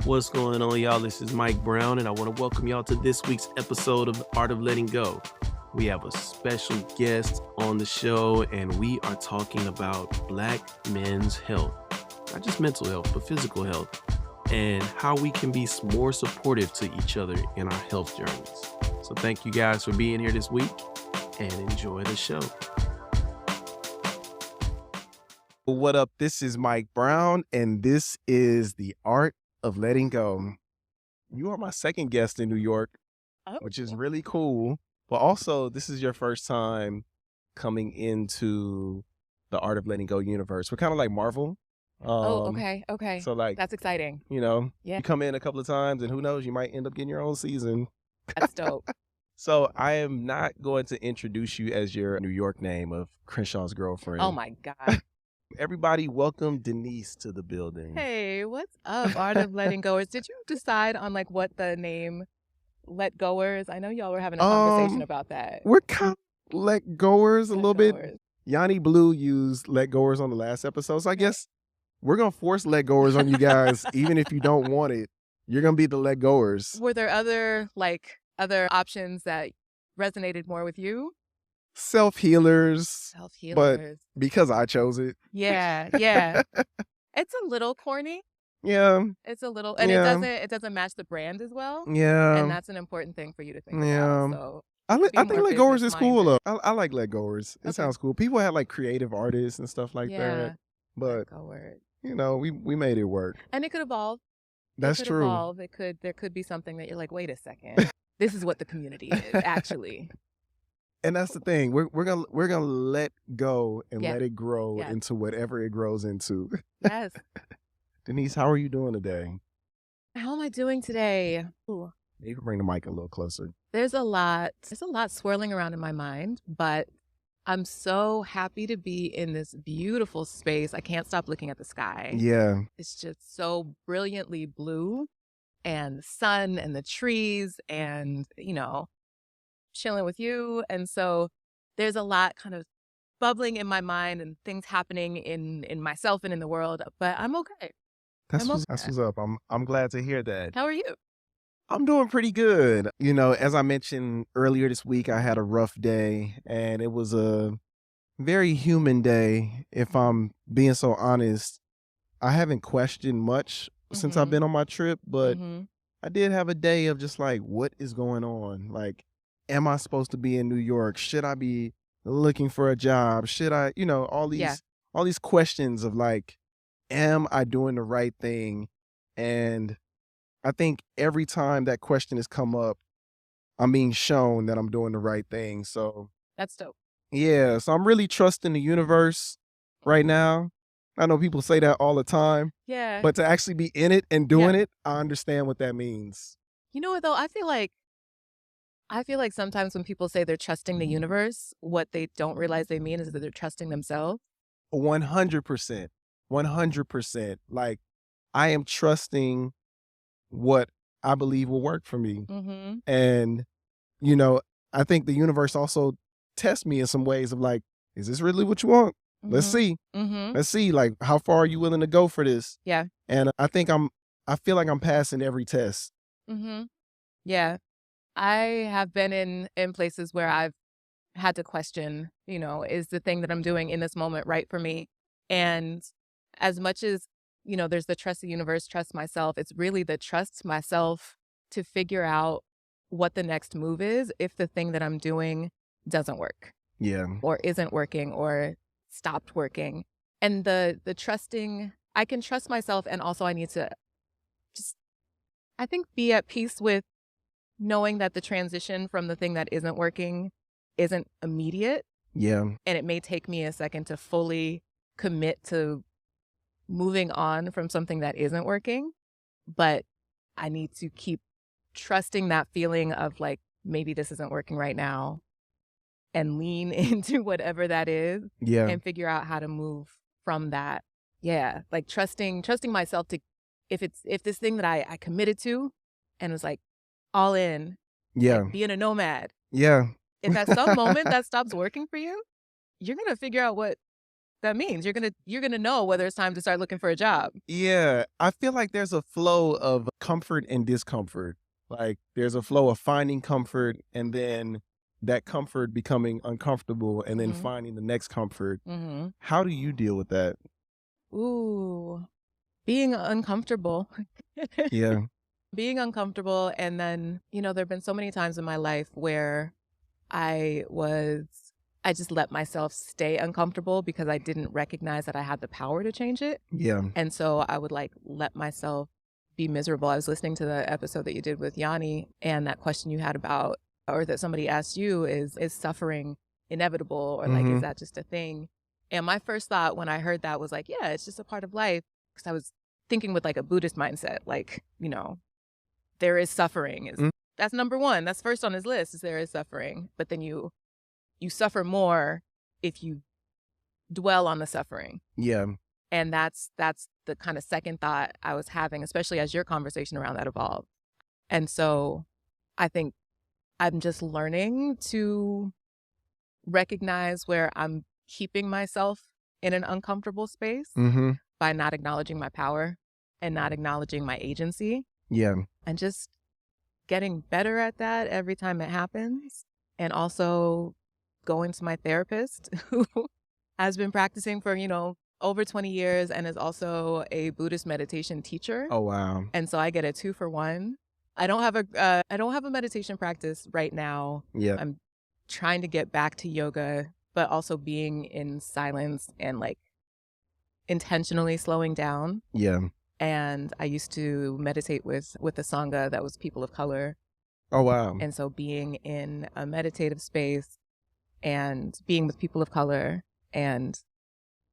What's going on, y'all? This is Mike Brown, and I want to welcome y'all to this week's episode of The Art of Letting Go. We have a special guest on the show, and we are talking about Black men's health. Not just mental health, but physical health, and how we can be more supportive to each other in our health journeys. So thank you guys for being here this week, and enjoy the show. What up? This is Mike Brown, and this is The Art of Letting Go. You are my second guest in New York, which is really cool. But also, this is your first time coming into the Art of Letting Go universe. We're kind of like Marvel. Okay. So like, That's exciting. you Yeah. come in a couple of times and who knows, you might end up getting your own season. That's dope. So I am not going to introduce you as your New York name of Crenshaw's girlfriend. Oh my God. Everybody welcome Denice to the building. Hey, what's up, Art of Letting Goers? Did you decide on like what the name Let Goers? I know y'all were having a conversation about that. We're kind of let goers a little bit. Goers. Yanni Blue used let goers on the last episode. So I guess we're going to force let goers on you guys, even if you don't want it. You're going to be the let goers. Were there other options that resonated more with you? Self-healers. Self-healers. Because I chose it. Yeah. It's a little corny. Yeah. It's a little, and Yeah. it doesn't match the brand as well. Yeah. And that's an important thing for you to think Yeah. about. So I be think more let goers is cool though. business-minded. I like let goers. It Okay. sounds cool. People have like creative artists and stuff like that. But, Goers. we made it work. And it could evolve. That's It could true. Evolve. There could be something that you're like, wait a second, this is what the community is actually. And that's the thing. We're gonna let go and Yeah. let it grow Yeah. into whatever it grows into. Yes. Denise, how are you doing today? How am I doing today? Ooh, You can bring the mic a little closer. there's a lot swirling around in my mind, but I'm so happy to be in this beautiful space. I can't stop looking at the sky. Yeah. It's just so brilliantly blue, and the sun and the trees and, chilling with you. And so there's a lot kind of bubbling in my mind and things happening in myself and in the world, but I'm okay. That's I'm what's up. I'm glad to hear that. How are you? I'm doing pretty good. As I mentioned earlier this week, I had a rough day and it was a very human day. If I'm being so honest, I haven't questioned much since I've been on my trip, but Mhm. I did have a day of just like, what is going on? Like, am I supposed to be in New York? Should I be looking for a job? Should I, all Yeah. these questions of like, am I doing the right thing? And I think every time that question has come up, I'm being shown that I'm doing the right thing. So That's dope. yeah, so I'm really trusting the universe right now. I know people say that all the time, Yeah. but to actually be in it and doing it, I understand what that means. You know what though? I feel like sometimes when people say they're trusting the universe, what they don't realize they mean is that they're trusting themselves. 100%. 100%. Like, I am trusting what I believe will work for me. Mm-hmm. And, I think the universe also tests me in some ways of like, is this really what you want? Let's see. Mm-hmm. Let's see, like, how far are you willing to go for this? Yeah. And I feel like I'm passing every test. Mm-hmm. Yeah. I have been in places where I've had to question, is the thing that I'm doing in this moment right for me? And as much as, there's the trust the universe, trust myself, it's really the trust myself to figure out what the next move is if the thing that I'm doing doesn't work Yeah. or isn't working or stopped working. And the trusting, I can trust myself, and also I need to just, I think, be at peace with knowing that the transition from the thing that isn't working isn't immediate. Yeah. And it may take me a second to fully commit to moving on from something that isn't working. But I need to keep trusting that feeling of like, maybe this isn't working right now, and lean into whatever that is Yeah. and figure out how to move from that. Yeah. Like trusting myself to, if this thing that I committed to and was like all in, Yeah. like being a nomad, Yeah. if at some moment that stops working for you, you're going to figure out what that means. You're gonna know whether it's time to start looking for a job. Yeah, I feel like there's a flow of comfort and discomfort. Like there's a flow of finding comfort and then that comfort becoming uncomfortable and then Mhm. finding the next comfort. Mm-hmm. How do you deal with that? Ooh, being uncomfortable. Yeah. Being uncomfortable, and then, there have been so many times in my life where I just let myself stay uncomfortable because I didn't recognize that I had the power to change it. Yeah. And so I would like let myself be miserable. I was listening to the episode that you did with Yanni, and that question you had about, or that somebody asked you, is suffering inevitable, or like, is that just a thing? And my first thought when I heard that was like, yeah, it's just a part of life. Because I was thinking with like a Buddhist mindset, like, there is suffering. That's number one. That's first on his list, is there is suffering. But then you suffer more if you dwell on the suffering. Yeah. And that's the kind of second thought I was having, especially as your conversation around that evolved. And so I think I'm just learning to recognize where I'm keeping myself in an uncomfortable space Mm-hmm. by not acknowledging my power and not acknowledging my agency, Yeah. and just getting better at that every time it happens. And also going to my therapist who has been practicing for, over 20 years and is also a Buddhist meditation teacher. Oh, wow. And so I get a 2-for-1. I don't have a meditation practice right now. Yeah. I'm trying to get back to yoga, but also being in silence and like intentionally slowing down. Yeah. And I used to meditate with a Sangha that was people of color. Oh, wow. And so being in a meditative space and being with people of color and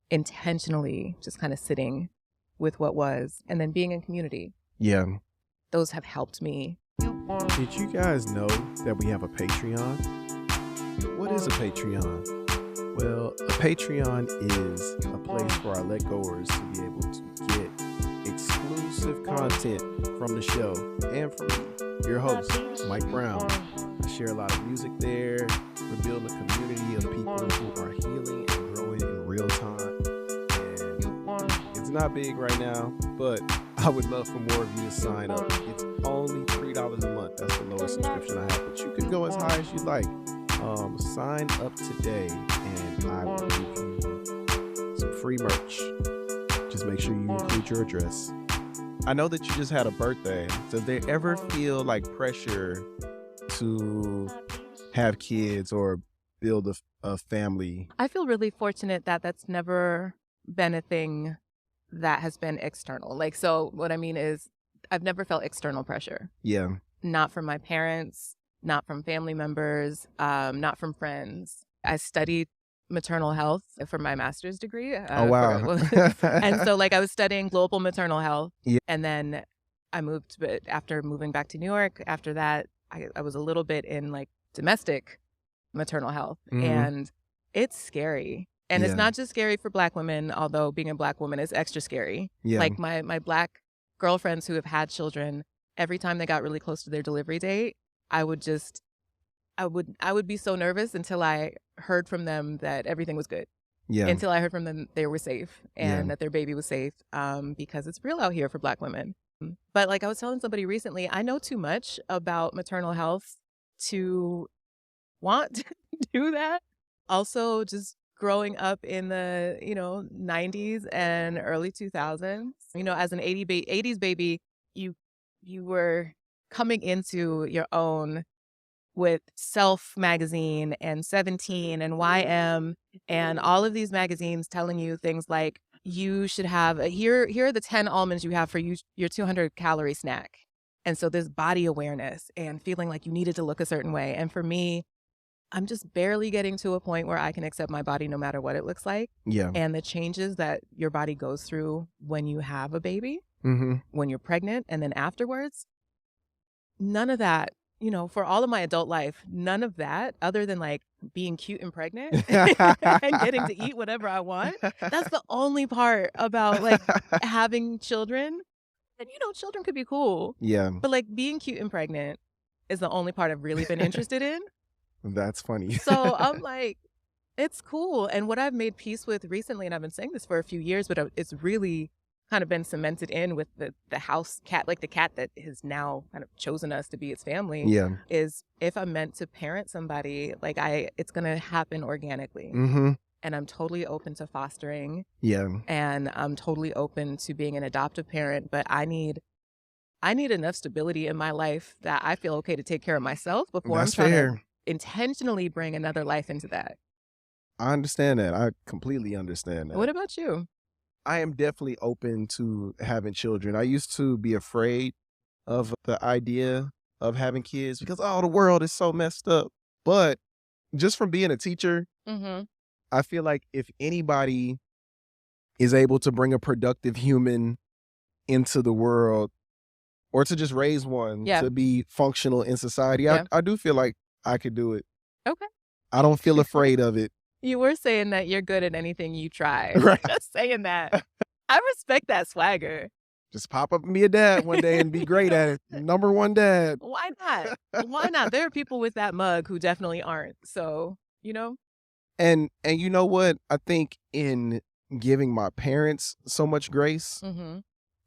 intentionally just kind of sitting with what was, and then being in community. Yeah. Those have helped me. Did you guys know that we have a Patreon? What is a Patreon? Well, a Patreon is a place for our let goers to be able to get exclusive content from the show and from me, your host, Mike Brown. I share a lot of music there. We're building a community of people who are healing and growing in real time. And it's not big right now, but I would love for more of you to sign up. It's only $3 a month. That's the lowest subscription I have, but you can go as high as you like. Sign up today and I will give you some free merch. Just make sure you include your address. I know that you just had a birthday. Does there ever feel like pressure to have kids or build a family? I feel really fortunate that that's never been a thing that has been external. Like, so what I mean is I've never felt external pressure. Yeah. Not from my parents, not from family members, not from friends. I studied maternal health for my master's degree. Oh, wow. And so like I was studying global maternal health. Yeah. And then I moved, but after moving back to New York, after that, I was a little bit in like domestic maternal health. Mhm. And it's scary. And Yeah. it's not just scary for Black women, although being a Black woman is extra scary. Yeah. Like my Black girlfriends who have had children, every time they got really close to their delivery date, I would be so nervous until I heard from them that everything was good. Yeah. Until I heard from them they were safe and Yeah. that their baby was safe, because it's real out here for Black women. But like I was telling somebody recently, I know too much about maternal health to want to do that. Also, just growing up in the 90s and early 2000s, as an 80s baby, you were coming into your own with Self magazine and 17 and YM and all of these magazines telling you things like you should have here are the 10 almonds you have for your 200 calorie snack. And so this body awareness and feeling like you needed to look a certain way. And for me, I'm just barely getting to a point where I can accept my body no matter what it looks like. Yeah. And the changes that your body goes through when you have a baby, Mm-hmm. when you're pregnant, and then afterwards, none of that, for all of my adult life, none of that other than like being cute and pregnant and getting to eat whatever I want. That's the only part about like having children. And children could be cool, Yeah. but like being cute and pregnant is the only part I've really been interested in. That's funny. So I'm like, It's cool. And what I've made peace with recently, and I've been saying this for a few years, but it's really kind of been cemented in with the house cat, like the cat that has now kind of chosen us to be its family, Yeah. is if I'm meant to parent somebody, like it's going to happen organically. Mm-hmm. And I'm totally open to fostering. Yeah. And I'm totally open to being an adoptive parent, but I need enough stability in my life that I feel okay to take care of myself before That's I'm trying fair. to intentionally bring another life into that. I understand that. I completely understand that. What about you? I am definitely open to having children. I used to be afraid of the idea of having kids because, oh, the world is so messed up. But just from being a teacher, Mm-hmm. I feel like if anybody is able to bring a productive human into the world or to just raise one Yeah. to be functional in society, Yeah. I do feel like I could do it. Okay. I don't feel afraid of it. You were saying that you're good at anything you try. Right. Just saying that. I respect that swagger. Just pop up and be a dad one day and be great at it. Number one dad. Why not? Why not? There are people with that mug who definitely aren't. So, And you know what? I think in giving my parents so much grace Mm-hmm.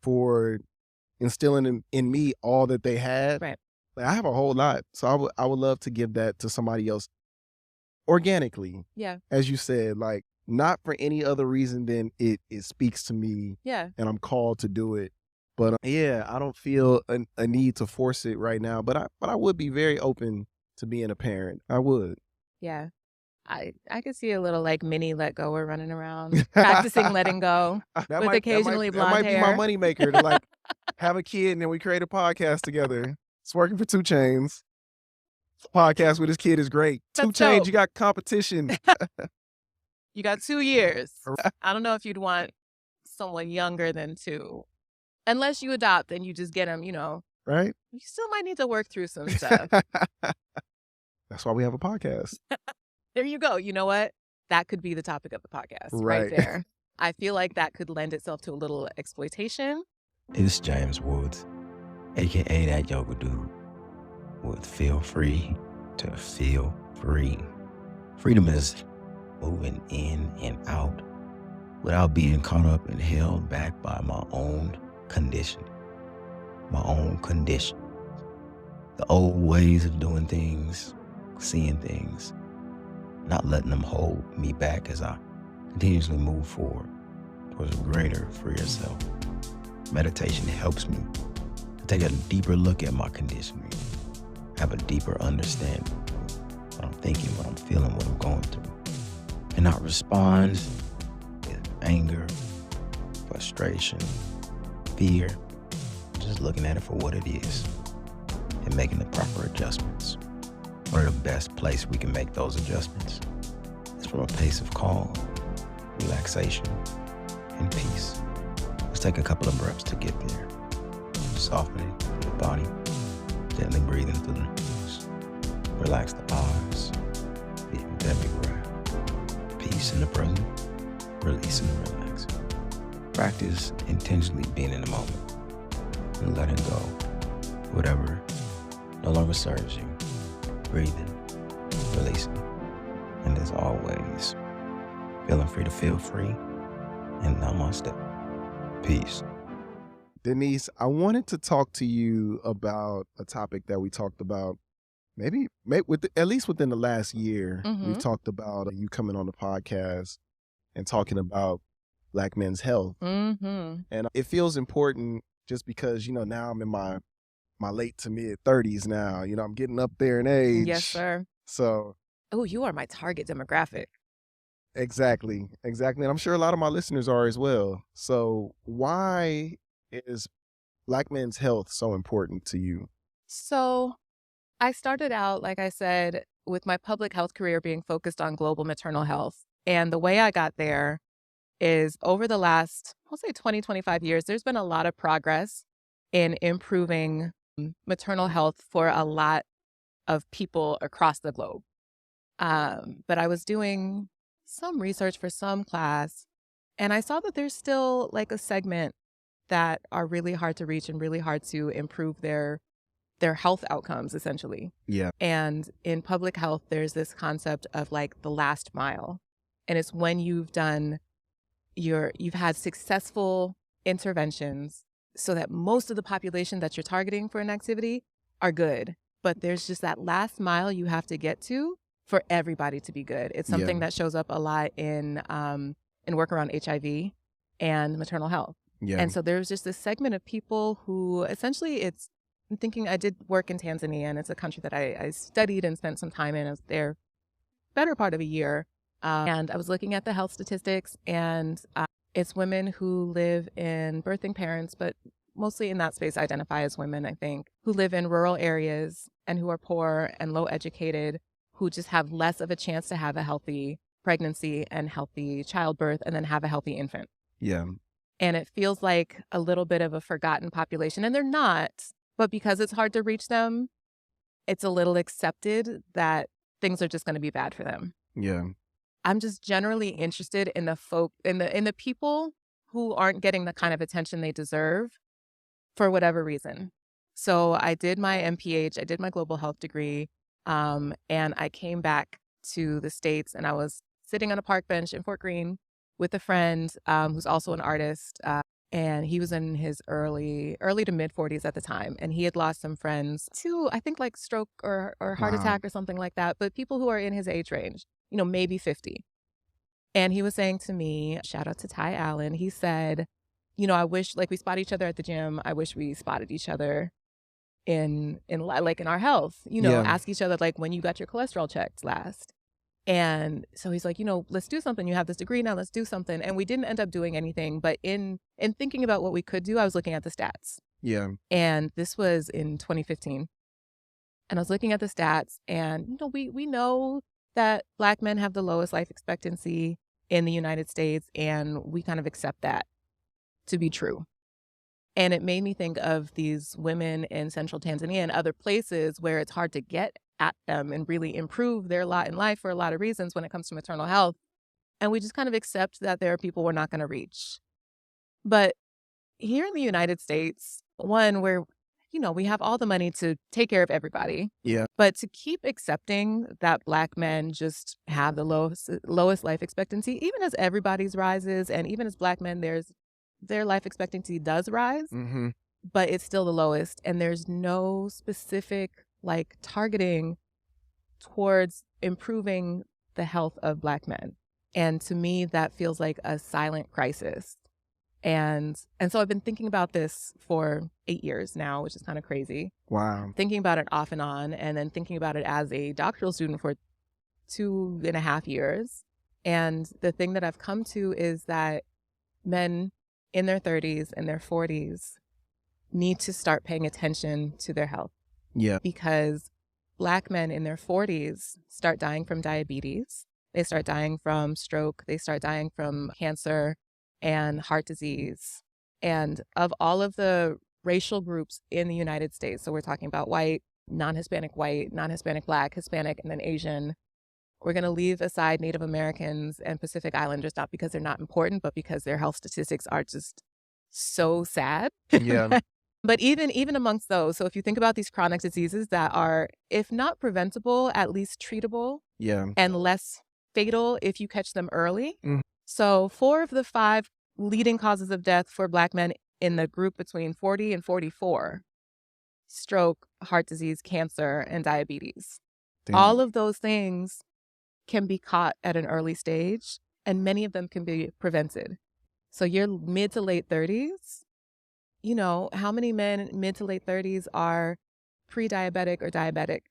for instilling in me all that they had. Right. Like, I have a whole lot. So I would love to give that to somebody else organically. Yeah. As you said, like not for any other reason than it speaks to me Yeah. and I'm called to do it. But yeah, I don't feel a need to force it right now. But I would be very open to being a parent. I would. Yeah. I could see a little like mini let go or running around practicing letting go with occasionally blonde hair. That might be my moneymaker to like have a kid and then we create a podcast together. It's working for 2 Chainz. Podcast with his kid is great. That's 2 Chainz, dope. you got competition. You got 2 years. I don't know if you'd want someone younger than 2. Unless you adopt and you just get them, Right? you still might need to work through some stuff. That's why we have a podcast. There you go. You know what? That could be the topic of the podcast right there. I feel like that could lend itself to a little exploitation. It's James Woods, a.k.a. that yoga dude, with Feel Free to Feel Free. Freedom is moving in and out without being caught up and held back by my own condition. My own condition. The old ways of doing things, seeing things, not letting them hold me back as I continuously move forward towards a greater freer self. Meditation helps me to take a deeper look at my conditioning, have a deeper understanding of what I'm thinking, what I'm feeling, what I'm going through, and not respond with anger, frustration, fear, just looking at it for what it is and making the proper adjustments. One of the best places we can make those adjustments is from a place of calm, relaxation, and peace. Let's take a couple of breaths to get there. Softening the body, gently breathing through the nose. Relax the eyes, deep with every breath. Peace in the present, releasing and relaxing. Practice intentionally being in the moment and letting go whatever no longer serves you. Breathing, releasing, and as always, feeling free to feel free, and namaste. Peace. Denice, I wanted to talk to you about a topic that we talked about maybe at least within the last year. We've talked about you coming on the podcast and talking about Black men's health. Mm-hmm. And it feels important just because, now I'm in my late to mid 30s now. I'm getting up there in age. Yes, sir. So. Oh, you are my target demographic. Exactly. And I'm sure a lot of my listeners are as well. So why is Black men's health so important to you? So I started out, like I said, with my public health career being focused on global maternal health. And the way I got there is over the last, I'll say 20, 25 years, there's been a lot of progress in improving maternal health for a lot of people across the globe. But I was doing some research for some class, and I saw that there's still like a segment that are really hard to reach and really hard to improve their their health outcomes, essentially. Yeah. And in public health, there's this concept of like the last mile. And it's when you've had successful interventions so that most of the population that you're targeting for an activity are good. But there's just that last mile you have to get to for everybody to be good. It's something that shows up a lot in work around HIV and maternal health. Yeah. And so there's just this segment of people who essentially I'm thinking, I did work in Tanzania, and it's a country that I studied and spent some time in. I was there better part of a year. And I was looking at the health statistics, and it's women who live in birthing parents, but mostly in that space identify as women, I think, who live in rural areas and who are poor and low educated, who just have less of a chance to have a healthy pregnancy and healthy childbirth and then have a healthy infant. Yeah. And it feels like a little bit of a forgotten population, and they're not, but because it's hard to reach them, it's a little accepted that things are just going to be bad for them. Yeah. I'm just generally interested in the people who aren't getting the kind of attention they deserve for whatever reason. So I did my MPH, I did my global health degree, and I came back to the States, and I was sitting on a park bench in Fort Greene with a friend who's also an artist, and he was in his early to mid 40s at the time, and he had lost some friends to, I think, like stroke or heart attack or something like that, but people who are in his age range, maybe 50. And he was saying to me, shout out to Ty Allen, he said, I wish, like, we spot each other at the gym. I wish we spotted each other in our health, ask each other, like, when you got your cholesterol checked last. And so he's like, let's do something. You have this degree now, let's do something. And we didn't end up doing anything. But in thinking about what we could do, I was looking at the stats. Yeah. And this was in 2015. And I was looking at the stats, and, we know that Black men have the lowest life expectancy in the United States. And we kind of accept that to be true. And it made me think of these women in central Tanzania and other places where it's hard to get at them and really improve their lot in life for a lot of reasons when it comes to maternal health. And we just kind of accept that there are people we're not going to reach. But here in the United States, one, where, we have all the money to take care of everybody. Yeah. But to keep accepting that Black men just have the lowest life expectancy, even as everybody's rises, and even as Black men, their life expectancy does rise, but it's still the lowest. And there's no specific targeting towards improving the health of Black men. And to me, that feels like a silent crisis. And so I've been thinking about this for 8 years now, which is kind of crazy. Wow. Thinking about it off and on, and then thinking about it as a doctoral student for 2.5 years. And the thing that I've come to is that men in their 30s and their 40s need to start paying attention to their health. Yeah. Because Black men in their 40s start dying from diabetes. They start dying from stroke. They start dying from cancer and heart disease. And of all of the racial groups in the United States, so we're talking about white, non-Hispanic Black, Hispanic, and then Asian. We're going to leave aside Native Americans and Pacific Islanders, not because they're not important, but because their health statistics are just so sad. Yeah. But even amongst those, so if you think about these chronic diseases that are, if not preventable, at least treatable, Yeah. and less fatal if you catch them early. Mhm. So 4 of the 5 leading causes of death for Black men in the group between 40 and 44, stroke, heart disease, cancer, and diabetes. Damn. All of those things can be caught at an early stage, and many of them can be prevented. So your mid to late 30s, how many men mid to late 30s are pre-diabetic or diabetic,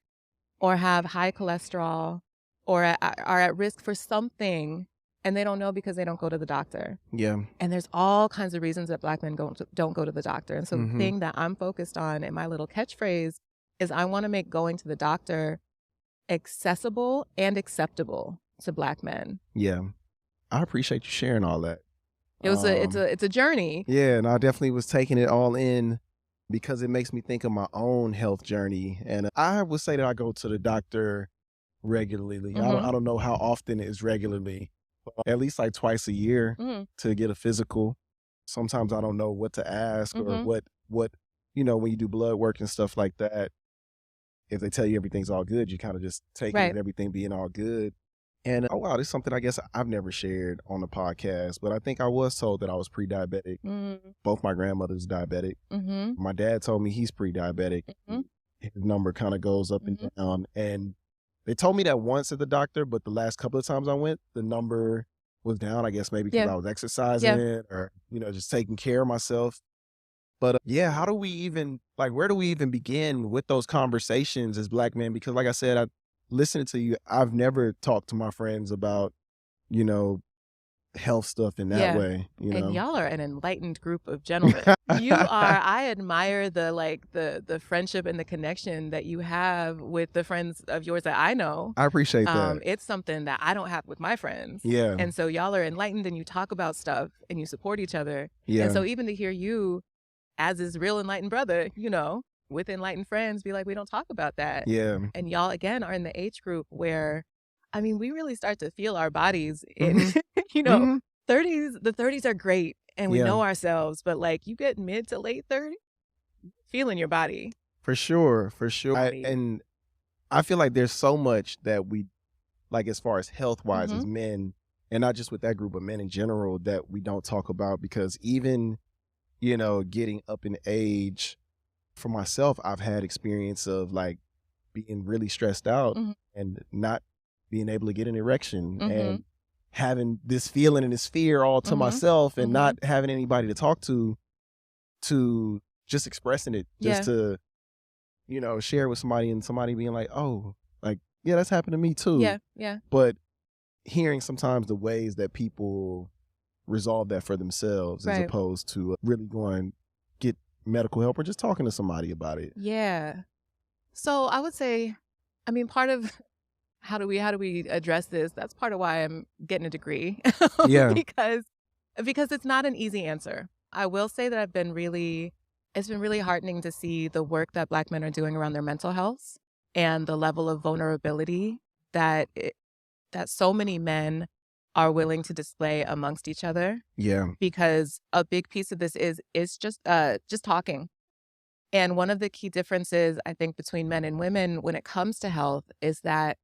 or have high cholesterol, or are at risk for something, and they don't know because they don't go to the doctor. Yeah. And there's all kinds of reasons that Black men don't go to the doctor. And so the thing that I'm focused on in my little catchphrase is I want to make going to the doctor accessible and acceptable to Black men. Yeah. I appreciate you sharing all that. It's a journey. Yeah, and I definitely was taking it all in because it makes me think of my own health journey. And I would say that I go to the doctor regularly. I don't know how often it is regularly, but at least like twice a year to get a physical. Sometimes I don't know what to ask or what when you do blood work and stuff like that. if they tell you everything's all good, you kind of just take it Right. with everything being all good. And oh wow, this is something I guess I've never shared on the podcast, but I think I was told that I was pre-diabetic. Both my grandmothers diabetic. Mm-hmm. My dad told me he's pre-diabetic. Mm-hmm. His number kind of goes up and down. And they told me that once at the doctor, but the last couple of times I went, the number was down. I guess maybe because Yeah. I was exercising or, just taking care of myself. But yeah, how do we even, where do we even begin with those conversations as Black men? Because like I said, listening to you, I've never talked to my friends about, health stuff in that way, And y'all are an enlightened group of gentlemen. You are. I admire the friendship and the connection that you have with the friends of yours that I know. I appreciate that. It's something that I don't have with my friends. Yeah. And so y'all are enlightened and you talk about stuff and you support each other. Yeah. And so even to hear you as his real enlightened brother, with enlightened friends, be like, we don't talk about that. Yeah. And y'all, again, are in the age group where, we really start to feel our bodies in, 30s. The 30s are great and we know ourselves, but you get mid to late 30s, feeling your body. For sure. And I feel like there's so much that we, as far as health-wise as men, and not just with that group of men in general, that we don't talk about because even, getting up in age, for myself, I've had experience of being really stressed out and not being able to get an erection and having this feeling and this fear all to myself and not having anybody to talk to just expressing it, just to, share with somebody and somebody being like, oh, yeah, that's happened to me too. Yeah. But hearing sometimes the ways that people resolve that for themselves as opposed to really going get medical help or just talking to somebody about it. Yeah. So I would say, part of how do we address this? That's part of why I'm getting a degree. Yeah. because it's not an easy answer. I will say that it's been really heartening to see the work that Black men are doing around their mental health and the level of vulnerability that so many men are willing to display amongst each other. Yeah. Because a big piece of this is just talking. And one of the key differences, I think, between men and women when it comes to health is that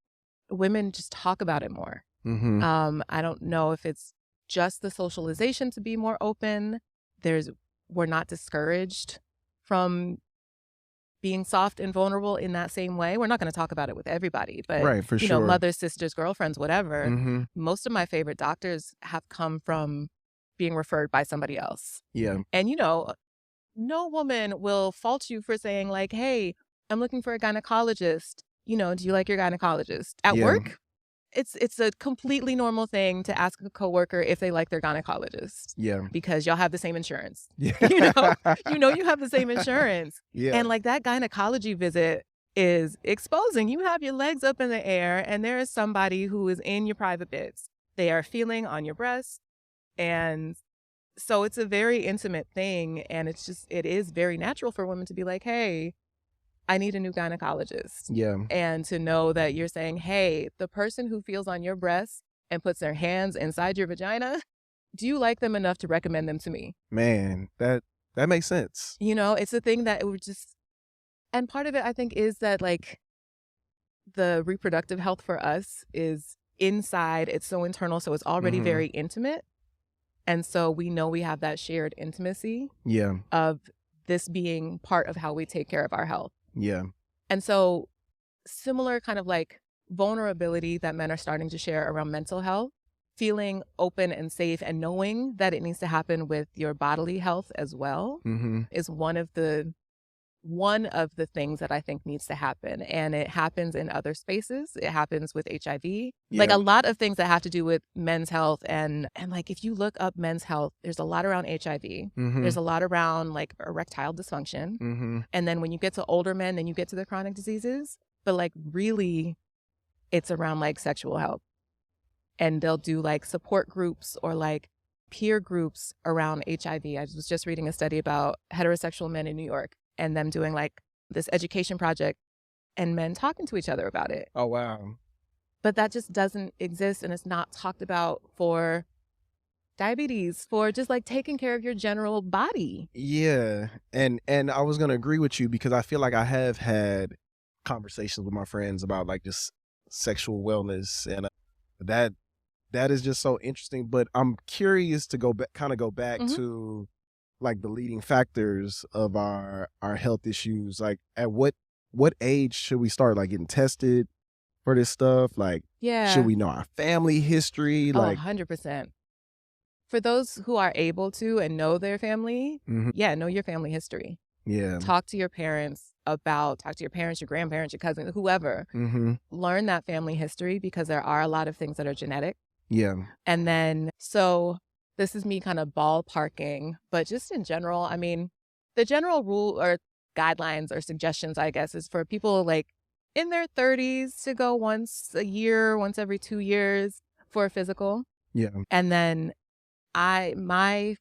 women just talk about it more. I don't know if it's just the socialization to be more open. We're not discouraged from being soft and vulnerable in that same way. We're not going to talk about it with everybody, but right, for sure. Mothers, sisters, girlfriends, whatever. Most of my favorite doctors have come from being referred by somebody else. Yeah. And no woman will fault you for saying hey, I'm looking for a gynecologist. Do you like your gynecologist at work? It's a completely normal thing to ask a coworker if they like their gynecologist. Yeah. Because y'all have the same insurance. Yeah. You have the same insurance. Yeah. And that gynecology visit is exposing. You have your legs up in the air and there is somebody who is in your private bits. They are feeling on your breast. And so it's a very intimate thing. And it is very natural for women to be like, hey, I need a new gynecologist. Yeah. And to know that you're saying, hey, the person who feels on your breast and puts their hands inside your vagina, do you like them enough to recommend them to me? Man, that makes sense. It's a thing that it would just, and part of it I think is that the reproductive health for us is inside, it's so internal, so it's already very intimate. And so we know we have that shared intimacy of this being part of how we take care of our health. Yeah. And so similar kind of vulnerability that men are starting to share around mental health, feeling open and safe and knowing that it needs to happen with your bodily health as well is one of the things that I think needs to happen. And it happens in other spaces. It happens with HIV. Yeah. A lot of things that have to do with men's health. And if you look up men's health, there's a lot around HIV. There's a lot around erectile dysfunction. And then when you get to older men, then you get to the chronic diseases. But really, it's around sexual health. And they'll do support groups or peer groups around HIV. I was just reading a study about heterosexual men in New York and them doing this education project and men talking to each other about it. Oh, wow. But that just doesn't exist and it's not talked about for diabetes, for just taking care of your general body. Yeah. And I was going to agree with you because I feel like I have had conversations with my friends about like just sexual wellness, and that is just so interesting. But I'm curious to go back, Mhm. to like the leading factors of our health issues. Like at what age should we start like getting tested for this stuff? Like, should Yeah. we know our family history? Oh, Like, 100%. For those who are able to and know their family, mhm, yeah, know your family history. yeah, Talk to your parents, your grandparents, your cousins, whoever. mm-hmm, Learn that family history because there are a lot of things that are genetic. yeah, And then, so this is me kind of ballparking, but just in general, I mean, the general rule or guidelines or suggestions, I guess, is for people like in their 30s to go once a year, once every 2 years for a physical. yeah. And then my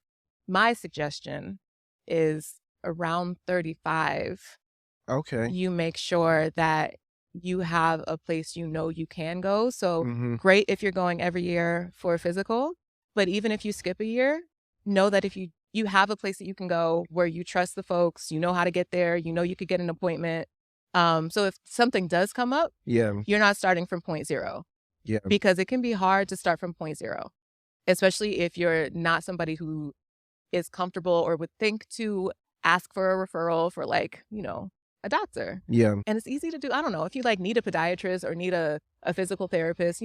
suggestion is around 35, Okay. you make sure that you have a place you can go. So Mm-hmm. great if you're going every year for a physical, but even if you skip a year, know that if you have a place that you can go where you trust the folks, you know how to get there, you could get an appointment. So if something does come up, Yeah, you're not starting from point zero, yeah, because it can be hard to start from point zero, especially if you're not somebody who is comfortable or would think to ask for a referral for a doctor. yeah, And it's easy to do. I don't know if you like need a podiatrist or need a physical therapist,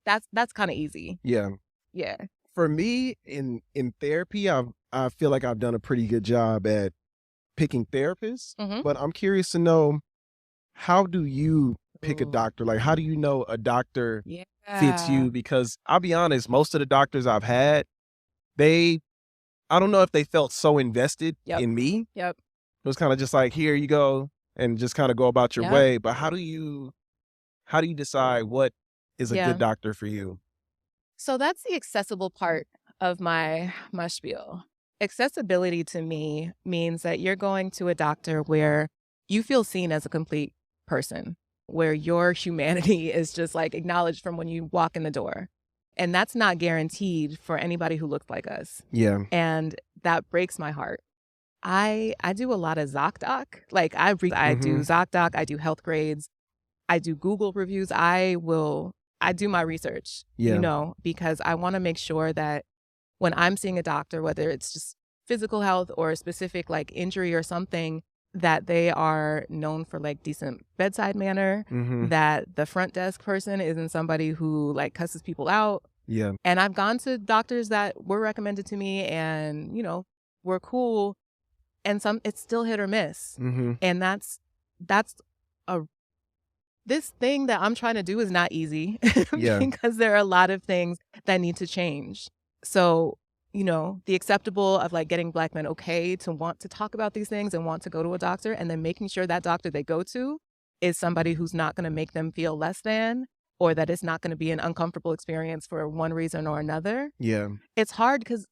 that's kind of easy. yeah. Yeah. For me in therapy, I feel like I've done a pretty good job at picking therapists, Mm-hmm. but I'm curious to know, how do you pick a Ooh. doctor? Like, how do you know a doctor Yeah. fits you? Because I'll be honest, most of the doctors I've had, I don't know if they felt so invested Yep. in me. Yep. It was kind of just like, here you go, and just kind of go about your Yep. way. But how do you decide what is a Yeah. good doctor for you? So that's the accessible part of my spiel. Accessibility to me means that you're going to a doctor where you feel seen as a complete person, where your humanity is just like acknowledged from when you walk in the door. And that's not guaranteed for anybody who looks like us. Yeah. And that breaks my heart. I do a lot of ZocDoc. Like I do Mhm. ZocDoc, I do health grades, I do Google reviews. I do my research, Yeah. because I want to make sure that when I'm seeing a doctor, whether it's just physical health or a specific like injury or something, that they are known for like decent bedside manner, Mhm. that the front desk person isn't somebody who like cusses people out. Yeah. And I've gone to doctors that were recommended to me and, were cool, and it's still hit or miss. Mhm. And that's a this thing that I'm trying to do is not easy Yeah. because there are a lot of things that need to change. So, the acceptable of like getting Black men okay to want to talk about these things and want to go to a doctor, and then making sure that doctor they go to is somebody who's not going to make them feel less than, or that it's not going to be an uncomfortable experience for one reason or another. Yeah. It's hard because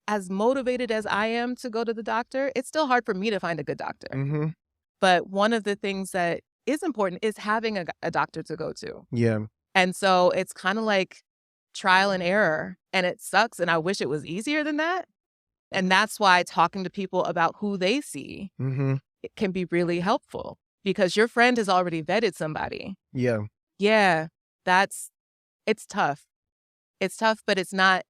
as motivated as I am to go to the doctor, it's still hard for me to find a good doctor. Mhm. But one of the things that is important is having a doctor to go to. Yeah. And so it's kind of like trial and error, and it sucks. And I wish it was easier than that. And that's why talking to people about who they see, Mhm. it can be really helpful, because your friend has already vetted somebody. Yeah. Yeah, it's tough. It's tough, but it's not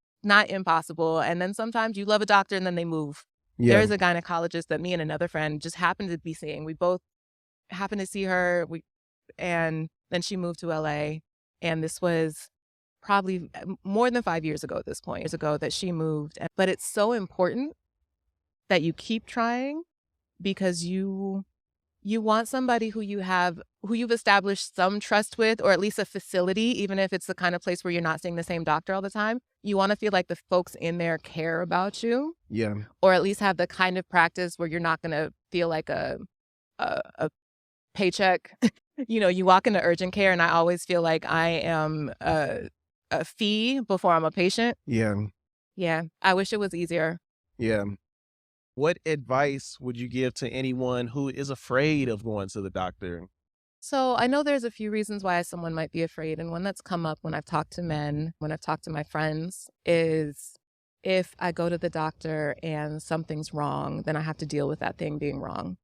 impossible. And then sometimes you love a doctor and then they move. Yeah. There's a gynecologist that me and another friend just happened to be seeing. We both happened to see her. And then she moved to LA. And this was probably more than 5 years ago at this point, years ago that she moved. But it's so important that you keep trying, because you want somebody who you've established some trust with, or at least a facility, even if it's the kind of place where you're not seeing the same doctor all the time. You want to feel like the folks in there care about you, Yeah. or at least have the kind of practice where you're not going to feel like a paycheck. You walk into urgent care, and I always feel like I am a fee before I'm a patient. Yeah. Yeah, I wish it was easier. Yeah. What advice would you give to anyone who is afraid of going to the doctor? So I know there's a few reasons why someone might be afraid. And one that's come up when I've talked to men, when I've talked to my friends, is if I go to the doctor and something's wrong, then I have to deal with that thing being wrong.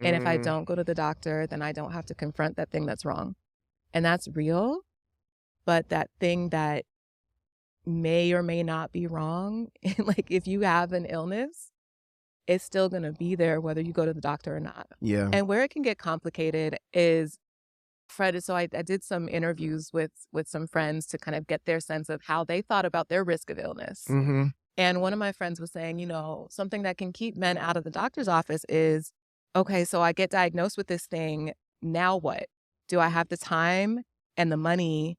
And if I don't go to the doctor, then I don't have to confront that thing that's wrong. And that's real. But that thing that may or may not be wrong, like if you have an illness, it's still going to be there whether you go to the doctor or not. Yeah. And where it can get complicated is, Fred, so I did some interviews with some friends to kind of get their sense of how they thought about their risk of illness. Mm-hmm. And one of my friends was saying, you know, something that can keep men out of the doctor's office is, okay, so I get diagnosed with this thing. Now what? Do I have the time and the money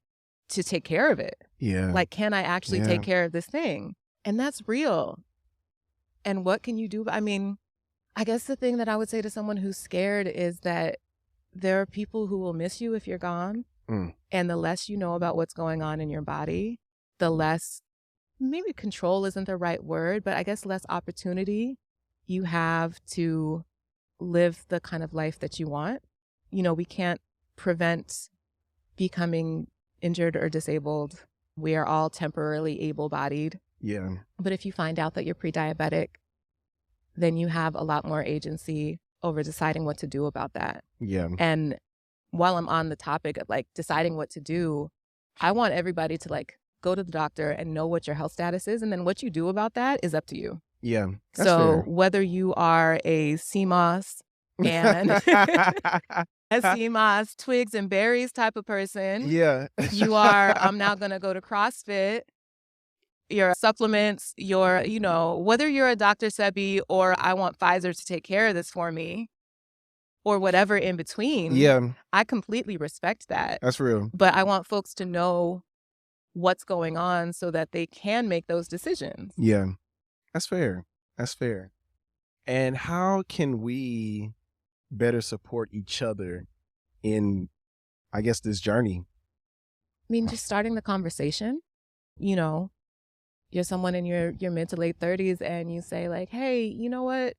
to take care of it? Yeah. Like, can I actually take care of this thing? And that's real. And what can you do? I mean, I guess the thing that I would say to someone who's scared is that there are people who will miss you if you're gone. And the less you know about what's going on in your body, the less, maybe control isn't the right word, but I guess less opportunity you have to live the kind of life that you want. You know, we can't prevent becoming injured or disabled. We are all temporarily able-bodied. Yeah. But if you find out that you're pre-diabetic, then you have a lot more agency over deciding what to do about that. Yeah. And while I'm on the topic of like deciding what to do, I want everybody to like go to the doctor and know what your health status is. And then what you do about that is up to you. Yeah. That's So fair. whether you are a CMOS and a CMOS, twigs and berries type of person, Yeah. you are, I'm now going to go to CrossFit, your supplements, your, you know, whether you're a Dr. Sebi or I want Pfizer to take care of this for me or whatever in between. Yeah. I completely respect that. That's real. But I want folks to know what's going on so that they can make those decisions. Yeah. That's fair. That's fair. And how can we better support each other in, I guess, this journey? I mean, just starting the conversation, you know, you're someone in your mid to late 30s and you say like, hey, you know what?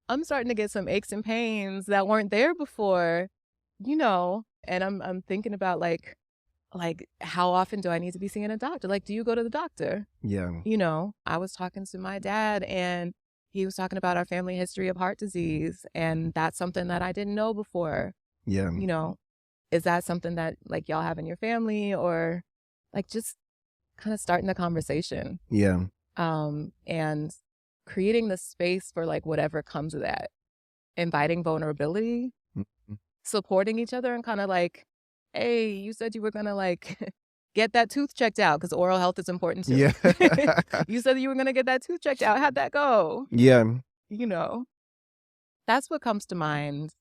I'm starting to get some aches and pains that weren't there before, you know, and I'm thinking about like how often do I need to be seeing a doctor? Like, do you go to the doctor? Yeah. You know, I was talking to my dad and he was talking about our family history of heart disease. And that's something that I didn't know before. Yeah. You know, is that something that like y'all have in your family or like just kind of starting the conversation? Yeah. And creating the space for like whatever comes of that, inviting vulnerability, supporting each other and kind of like, hey, you said you were going to like get that tooth checked out because oral health is important too. Yeah. You said you were going to get that tooth checked out. How'd that go? Yeah. You know, that's what comes to mind.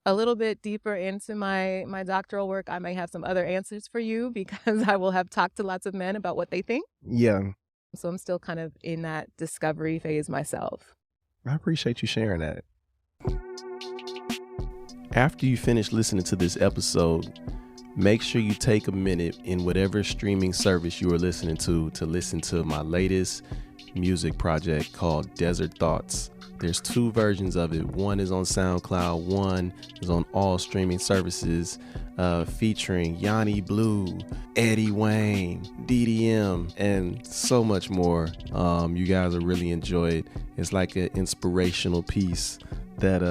A little bit deeper into my doctoral work, I may have some other answers for you because I will have talked to lots of men about what they think. Yeah. So I'm still kind of in that discovery phase myself. I appreciate you sharing that. After you finish listening to this episode, make sure you take a minute in whatever streaming service you are listening to listen to my latest music project called Desert Thoughts. There's 2 versions of it. One is on SoundCloud, one is on all streaming services, featuring Yanni Blue, Eddie Wayne, DDM, and so much more. You guys will really enjoy it. It's like an inspirational piece that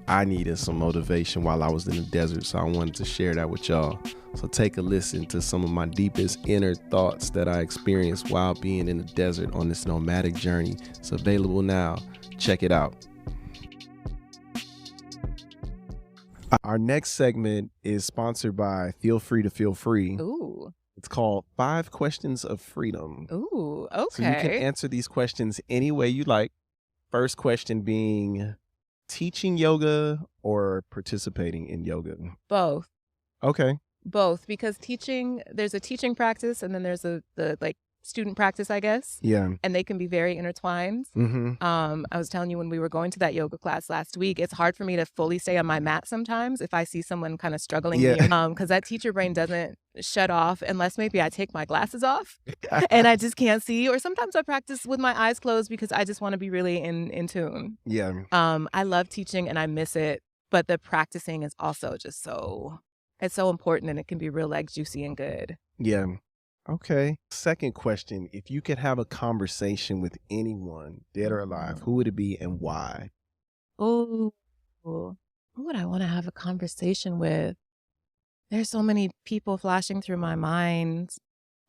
I needed some motivation while I was in the desert, so I wanted to share that with y'all. So take a listen to some of my deepest inner thoughts that I experienced while being in the desert on this nomadic journey. It's available now. Check it out. Our next segment is sponsored by Feel Free to Feel Free. Ooh. It's called 5 Questions of Freedom. Ooh, okay. So you can answer these questions any way you like. First question being teaching yoga or participating in yoga? Both. Okay. Both, because teaching, there's a teaching practice and then there's the like student practice, I guess. Yeah. And they can be very intertwined. Mm-hmm. I was telling you when we were going to that yoga class last week, it's hard for me to fully stay on my mat sometimes if I see someone kind of struggling. Yeah. Because that teacher brain doesn't shut off unless maybe I take my glasses off and I just can't see. Or sometimes I practice with my eyes closed because I just want to be really in tune. Yeah. I love teaching and I miss it, but the practicing is also just it's so important and it can be real like juicy and good. Yeah. Okay. Second question. If you could have a conversation with anyone, dead or alive, who would it be and why? Oh, who would I want to have a conversation with? There's so many people flashing through my mind.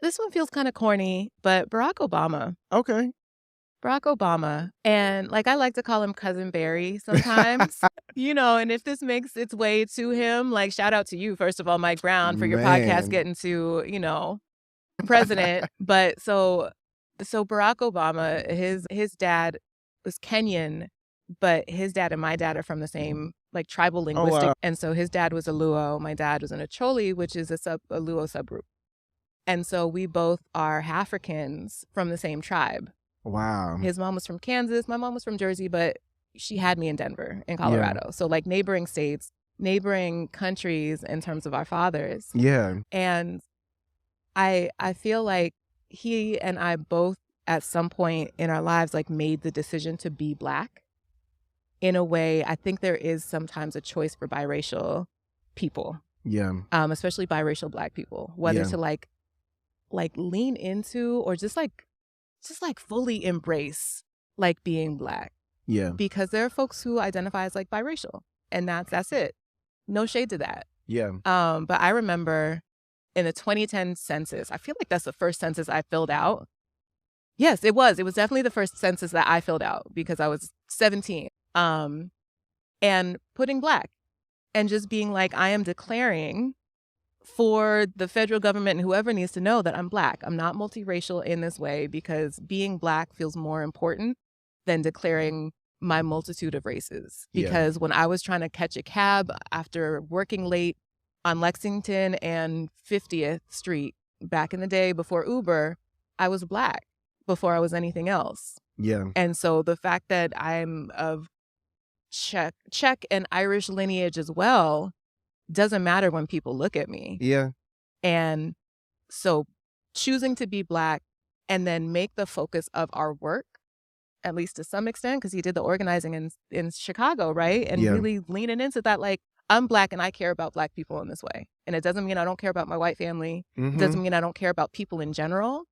This one feels kind of corny, but Barack Obama. Okay. Barack Obama. And like, I like to call him Cousin Barry sometimes, and if this makes its way to him, like, shout out to you, first of all, Mike Brown, for your podcast Man. getting to, president. But so Barack Obama, his dad was Kenyan, but his dad and my dad are from the same like tribal linguistic. wow. And so his dad was a Luo, my dad was an Acholi, which is a Luo subgroup. And so we both are Africans from the same tribe. Wow. His mom was from Kansas, my mom was from Jersey, but she had me in Denver, in Colorado. So like neighboring states, neighboring countries in terms of our fathers. Yeah. And I feel like he and I both at some point in our lives like made the decision to be Black. In a way, I think there is sometimes a choice for biracial people. Yeah. Especially biracial Black people, whether to like lean into or just like fully embrace like being Black. Yeah. Because there are folks who identify as like biracial, and that's it. No shade to that. Yeah. But I remember in the 2010 census, I feel like that's the first census I filled out. Yes, it was. It was definitely the first census that I filled out because I was 17. And putting Black and just being like, I am declaring for the federal government and whoever needs to know that I'm Black. I'm not multiracial in this way because being Black feels more important than declaring my multitude of races. Because when I was trying to catch a cab after working late on Lexington and 50th Street back in the day before Uber, I was Black before I was anything else. Yeah. And so the fact that I'm of Czech and Irish lineage as well doesn't matter when people look at me. Yeah. And so choosing to be Black and then make the focus of our work, at least to some extent, because he did the organizing in Chicago, right? And really leaning into that, like, I'm Black and I care about Black people in this way. And it doesn't mean I don't care about my white family. It doesn't mean I don't care about people in general,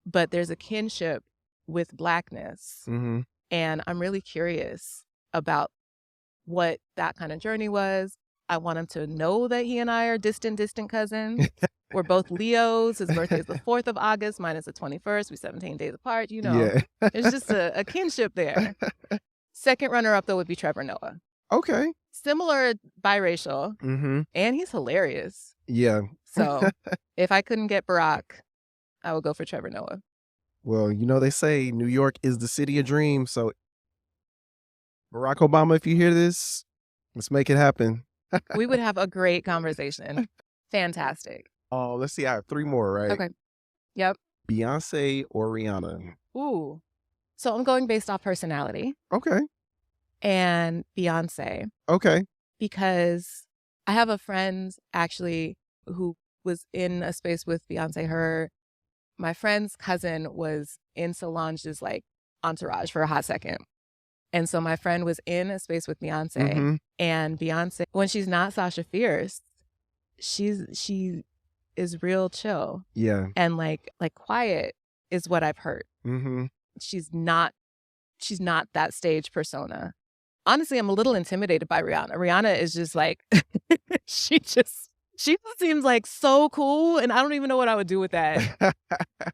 but there's a kinship with Blackness. And I'm really curious about what that kind of journey was. I want him to know that he and I are distant cousins. We're both Leos. His birthday is the 4th of August. Mine is the 21st. We're 17 days apart. There's just a kinship there. Second runner-up, though, would be Trevor Noah. Okay. Similar biracial. And he's hilarious. Yeah. So if I couldn't get Barack, I would go for Trevor Noah. Well, they say New York is the city of dreams. So Barack Obama, if you hear this, let's make it happen. We would have a great conversation. Fantastic. Oh, let's see. I have 3 more, right? Okay. Yep. Beyonce or Rihanna? Ooh. So I'm going based off personality. Okay. And Beyonce. Okay. Because I have a friend actually who was in a space with Beyonce. My friend's cousin was in Solange's like entourage for a hot second. And so my friend was in a space with Beyonce, and Beyonce, when she's not Sasha Fierce, she is real chill. Yeah. And like quiet is what I've heard. She's not that stage persona. Honestly, I'm a little intimidated by Rihanna. Rihanna is just like, she just seems like so cool, and I don't even know what I would do with that.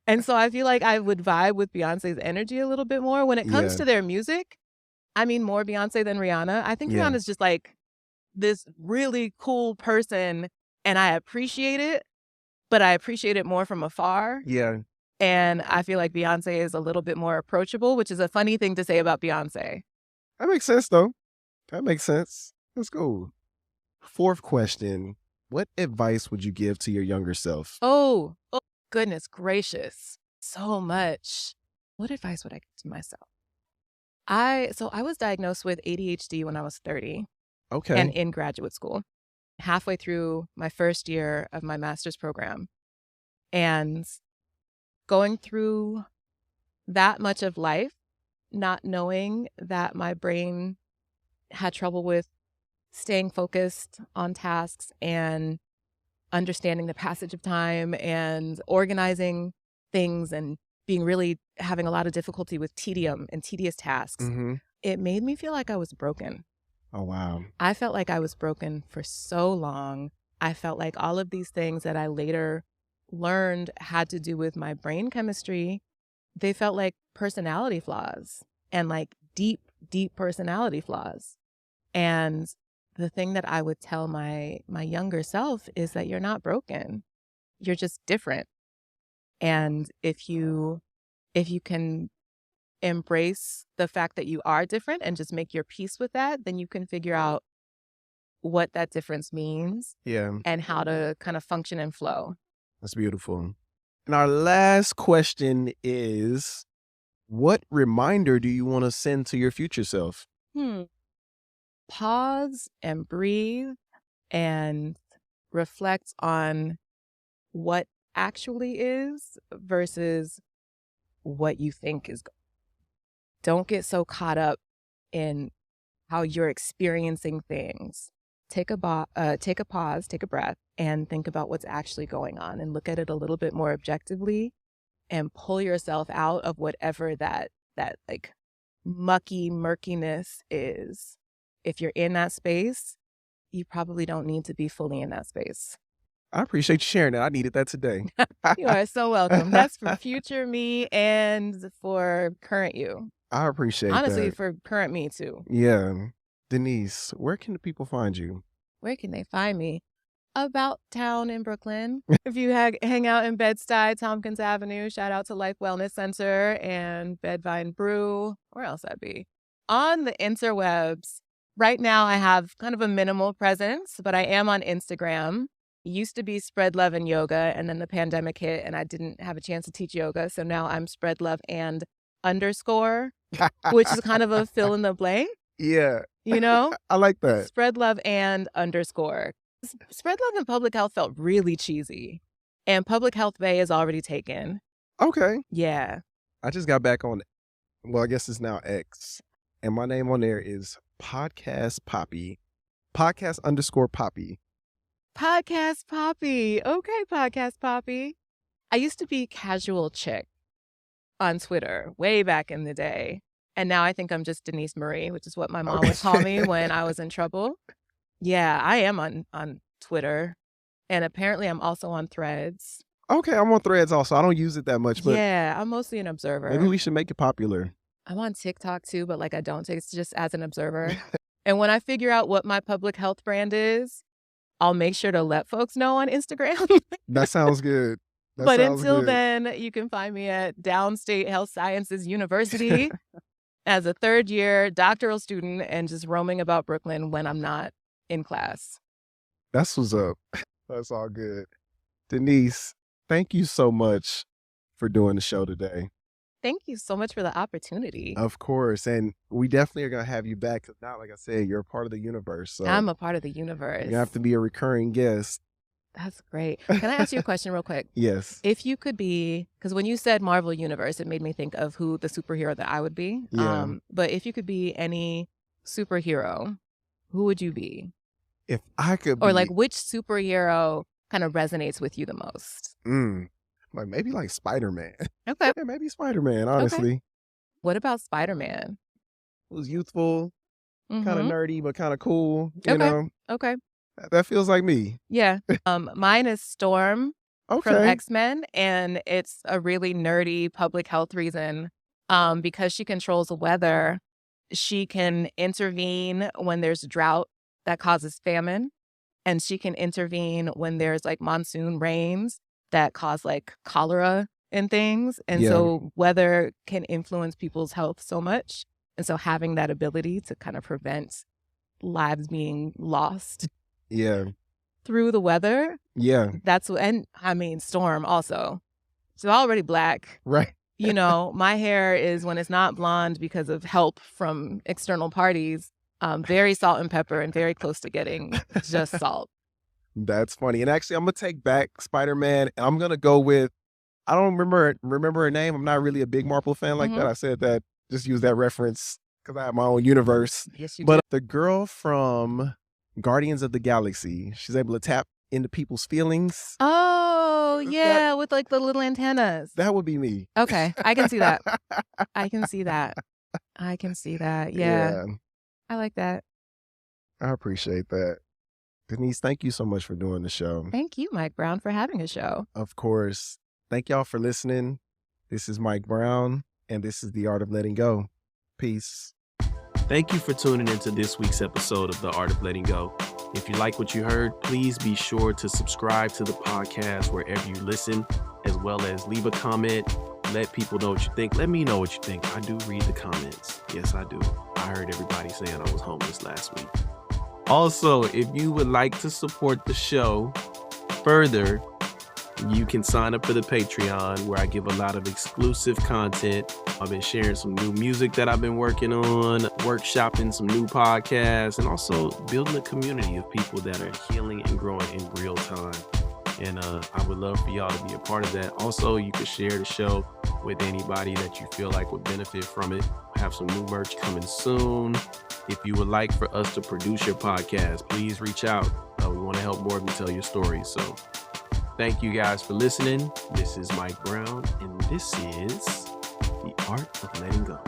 And so I feel like I would vibe with Beyonce's energy a little bit more when it comes to their music. I mean, more Beyonce than Rihanna. I think Rihanna's just like this really cool person, and I appreciate it, but I appreciate it more from afar. Yeah. And I feel like Beyonce is a little bit more approachable, which is a funny thing to say about Beyonce. That makes sense, though. That makes sense. That's cool. 4th question. What advice would you give to your younger self? Oh, goodness gracious. So much. What advice would I give to myself? I was diagnosed with ADHD when I was 30. Okay. And in graduate school, halfway through my first year of my master's program. And going through that much of life, not knowing that my brain had trouble with staying focused on tasks and understanding the passage of time and organizing things and having a lot of difficulty with tedium and tedious tasks. It made me feel like I was broken. Oh, wow. I felt like I was broken for so long. I felt like all of these things that I later learned had to do with my brain chemistry. They felt like personality flaws and like deep, deep personality flaws. And the thing that I would tell my younger self is that you're not broken. You're just different. And if you can embrace the fact that you are different and just make your peace with that, then you can figure out what that difference means Yeah, and how to kind of function and flow. that's beautiful. And our last question is, what reminder do you want to send to your future self? Pause and breathe and reflect on what actually is versus what you think is. Don't get so caught up in how you're experiencing things. Take a pause, take a breath, and think about what's actually going on and look at it a little bit more objectively and pull yourself out of whatever that like mucky murkiness is. If you're in that space, you probably don't need to be fully in that space. I appreciate you sharing that. I needed that today. You are so welcome. That's for future me and for current you. I appreciate Honestly, that. for current me too. Yeah. Denice, where can the people find you? Where can they find me? About town in Brooklyn. If you hang out in Bed-Stuy, Tompkins Avenue, shout out to Life Wellness Center and Bedvine Brew. Where else I'd be? On the interwebs. Right now, I have kind of a minimal presence, but I am on Instagram. Used to be Spread Love and Yoga, and then the pandemic hit, and I didn't have a chance to teach yoga. So now I'm Spread Love and _ which is kind of a fill in the blank. Yeah. You know? I like that. Spread Love and _ Spread Love and Public Health felt really cheesy. And Public Health Bay is already taken. Okay. Yeah. I just got back on, well, I guess it's now X. And my name on there is Podcast Poppy. Podcast _ Poppy. Podcast Poppy. Okay, Podcast Poppy. I used to be Casual Chick on Twitter way back in the day. And now I think I'm just Denise Marie, which is what my mom would call me when I was in trouble. Yeah, I am on Twitter. And apparently I'm also on Threads. Okay, I'm on Threads also. I don't use it that much, but yeah, I'm mostly an observer. maybe we should make it popular. I'm on TikTok too, but like I don't take it just as an observer. And when I figure out what my public health brand is, I'll make sure to let folks know on Instagram. That sounds good. But until then, you can find me at Downstate Health Sciences University as a third-year doctoral student and just roaming about Brooklyn when I'm not in class. That's what's up. That's all good. Denice, thank you so much for doing the show today. Thank you so much for the opportunity. Of course. And we definitely are going to have you back. Because now, like I said, you're a part of the universe. So I'm a part of the universe. you have to be a recurring guest. That's great. Can I ask you a question real quick? Yes. If you could be, because when you said Marvel Universe, it made me think of who the superhero that I would be. Yeah. But if you could be any superhero, who would you be? If I could be. Or like which superhero kind of resonates with you the most? Like maybe like Spider-Man. Okay. Yeah, maybe Spider-Man, honestly. What about Spider-Man? It was youthful, kind of Mhm. nerdy, but kind of cool. You Okay. know, Okay. that feels like me. Yeah. Mine is Storm from Okay. X-Men, and it's a really nerdy public health reason. Because she controls the weather, she can intervene when there's drought that causes famine, and she can intervene when there's like monsoon rains that cause like cholera and things. And Yeah. so weather can influence people's health so much. And so having that ability to kind of prevent lives being lost Yeah. through the weather, Yeah. and I mean, Storm also. She's already black. Right. You know, my hair is, when it's not blonde because of help from external parties, very salt and pepper and very close to getting just salt. That's funny. And actually, I'm going to take back Spider-Man. And I'm going to go with, I don't remember her name. I'm not really a big Marvel fan like that. I said that, just use that reference because I have my own universe. Yes, you But do. the girl from Guardians of the Galaxy, she's able to tap into people's feelings. Oh, yeah, with like the little antennas. That would be me. Okay, I can see that. I can see that. I can see that. Yeah, I like that. I appreciate that. Denice, thank you so much for doing the show. Thank you, Mike Brown, for having a show. Of course. Thank y'all for listening. This is Mike Brown, and this is The Art of Letting Go. Peace. Thank you for tuning into this week's episode of The Art of Letting Go. If you like what you heard, please be sure to subscribe to the podcast wherever you listen, as well as leave a comment. Let people know what you think. Let me know what you think. I do read the comments. Yes, I do. I heard everybody saying I was homeless last week. Also, if you would like to support the show further, you can sign up for the Patreon, where I give a lot of exclusive content. I've been sharing some new music that I've been working on, workshopping some new podcasts, and also building a community of people that are healing and growing in real time. And I would love for y'all to be a part of that. Also, you can share the show with anybody that you feel like would benefit from it. I have some new merch coming soon. If you would like for us to produce your podcast, please reach out. We want to help more of you tell your stories. So thank you guys for listening. This is Mike Brown, and this is The Art of Letting Go.